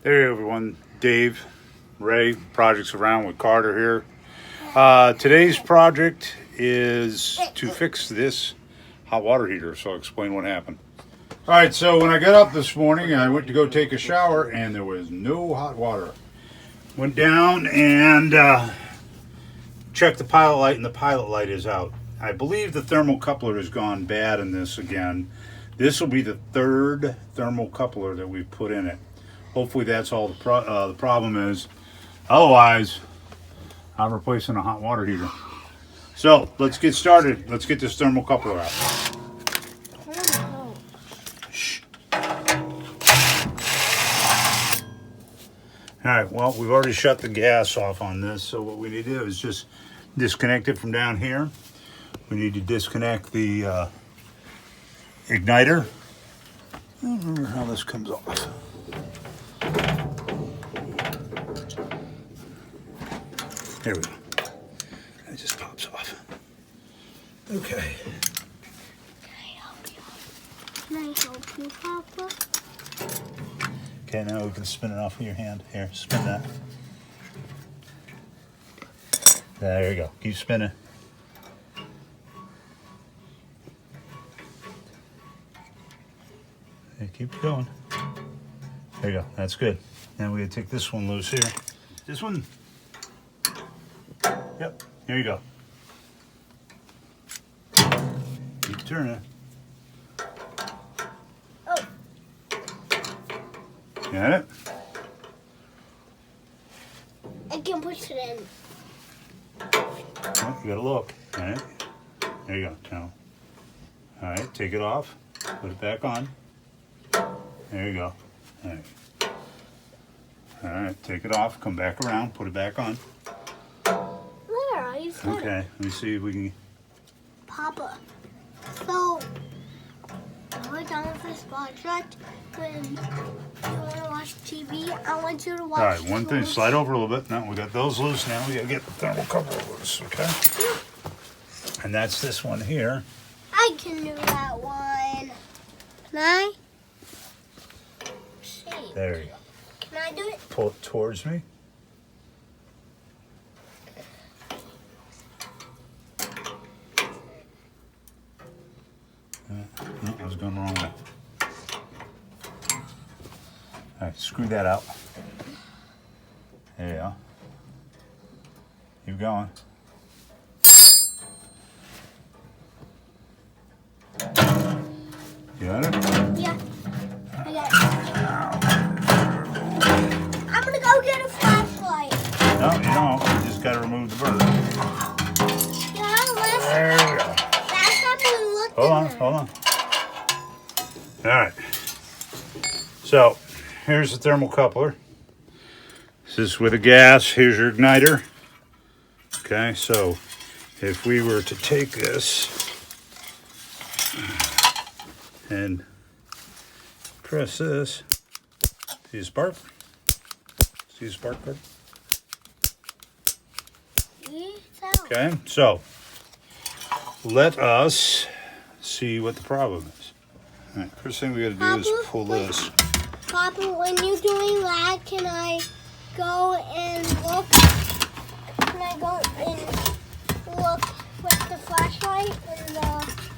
Hey everyone, Dave, Ray, Projects Around with Carter here. Today's project is to fix this hot water heater, so I'll explain what happened. Alright, so when I got up this morning, I went to go take a shower and there was no hot water. Went down and checked the pilot light, and the pilot light is out. I believe the thermocoupler has gone bad in this again. This will be the third thermocoupler that we've put in it. Hopefully that's all the problem is. Otherwise, I'm replacing a hot water heater. So let's get started. Let's get this thermocoupler out. Shh. All right, well, we've already shut the gas off on this, so what we need to do is just disconnect it from down here. We need to disconnect the igniter. I don't remember how this comes off. There we go. It just pops off. Okay. Can I help you, Papa? Okay, now we can spin it off with your hand. Here, spin that. There you go. Keep spinning. Okay, keep going. There you go. That's good. Now we gotta take this one loose here. This one. Yep. Here you go. Keep turning. Oh. Got it? I can push it in. Oh, you gotta look. All right. There you go. Now. All right. Take it off. Put it back on. There you go. All right. All right. Take it off. Come back around. Put it back on. There, I used Okay. Let me see if we can. Papa, so when we're done with this project, when you want to watch TV, I want you to watch. All right. One thing. those. Slide over a little bit. Now we got those loose. Now we gotta get the thermocouple loose. Okay. And that's this one here. I can do that one. Can I? See. There you go. Can I do it? Pull it towards me. No, I was going the wrong way. All right, screw that out. There you go. Keep going. You got it? Yeah. I got it. I'm gonna go get a flashlight. No, you don't. You just got to remove the burner. Yeah, let's. There we go. That's not really looking. Hold on, hold on. All right. So, here's the thermocoupler. This is with a gas. Here's your igniter. Okay, so if we were to take this and press this, see the spark? See the spark cord? Okay, so let us see what the problem is. All right, first thing we got to do is pull this. Papa, when you're doing that, can I go and look? Can I go and look with the flashlight and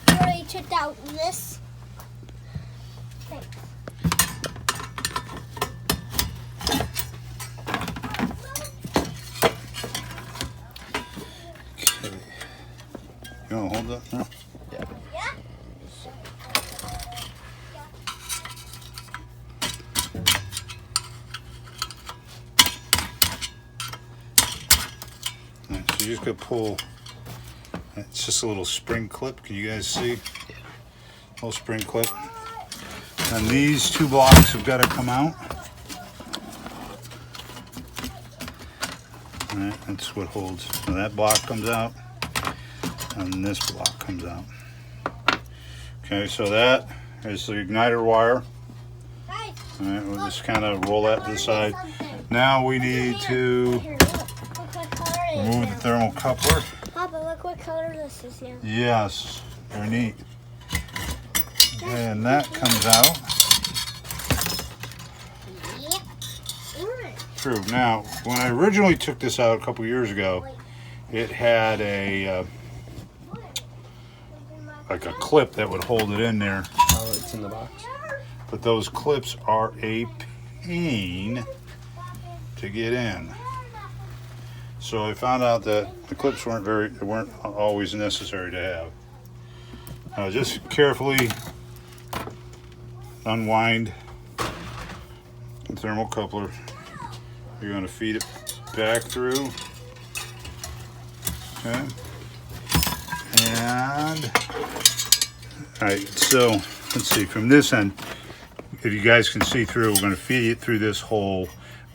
where I took out this? Thanks. Okay. You want to hold that? No? Yeah? All right, so you just got to pull. It's just a little spring clip. Can you guys see? Little spring clip. And these two blocks have got to come out. All right, that's what holds. So that block comes out, and this block comes out. Okay, so that is the igniter wire. Guys, All right, we'll just kind of roll that to the side. Now we need to here, look what color it is remove now. the thermocoupler. Papa, look what color this is now. Yes, very neat. And that comes out. through. Now, when I originally took this out a couple years ago, it had a like a clip that would hold it in there. Oh, it's in the box. But those clips are a pain to get in. So I found out that the clips weren't always necessary to have. Now just carefully unwind the thermocoupler. You're going to feed it back through. Okay. And all right, so let's see, from this end, if you guys can see through, we're going to feed it through this hole.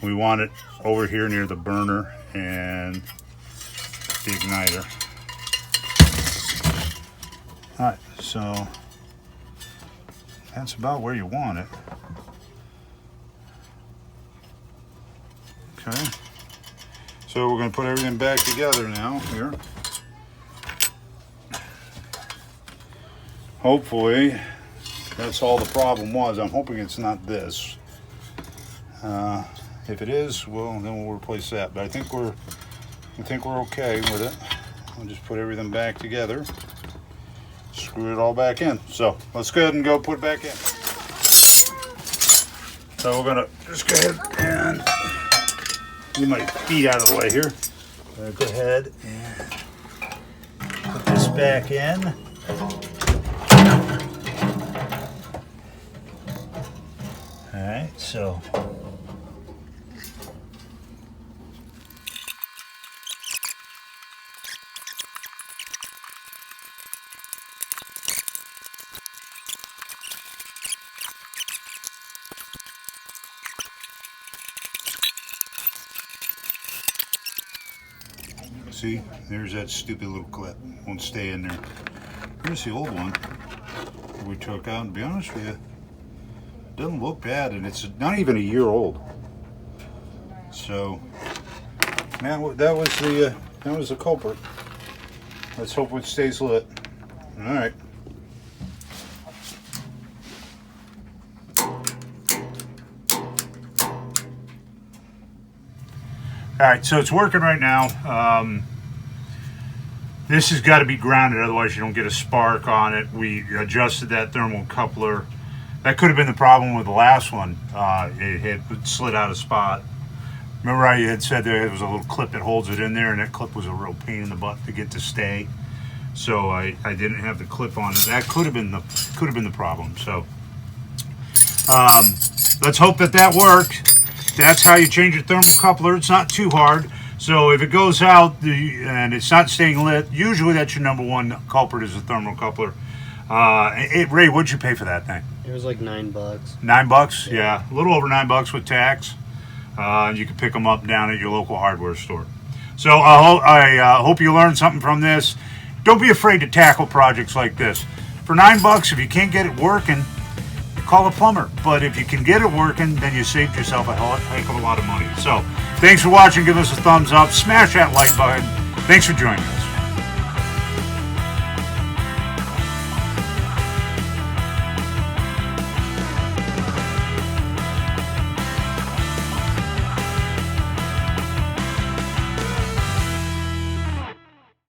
We want it over here near the burner and the igniter. All right, so that's about where you want it. Okay, so we're going to put everything back together now here. Hopefully that's all the problem was. I'm hoping it's not this. If it is, well, then we'll replace that. But I think we're okay with it. I'll just put everything back together, screw it all back in. So let's go ahead and go put it back in. So we're gonna just go ahead and get my feet out of the way here. I'm gonna go ahead and put this back in. All right, so see, there's that stupid little clip. Won't stay in there. Here's the old one we took out, and to be honest with you, it doesn't look bad, and it's not even a year old. So, man, that was the culprit. Let's hope it stays lit. All right. All right, so it's working right now. This has got to be grounded, otherwise you don't get a spark on it. We adjusted that thermocoupler. That could have been the problem with the last one. It had slid out of spot. Remember how you had said there was a little clip that holds it in there, and that clip was a real pain in the butt to get to stay. So I didn't have the clip on it. That could have been the problem. So let's hope that worked. That's how you change your thermocoupler. It's not too hard. So if it goes out and it's not staying lit, usually that's your number one culprit is the thermocoupler. Ray, what'd you pay for that thing? It was like $9. $9? Yeah, a little over $9 with tax. You can pick them up down at your local hardware store. So I hope you learned something from this. Don't be afraid to tackle projects like this. For $9, if you can't get it working, call a plumber. But if you can get it working, then you saved yourself a heck of a lot of money. So thanks for watching. Give us a thumbs up. Smash that like button. Thanks for joining.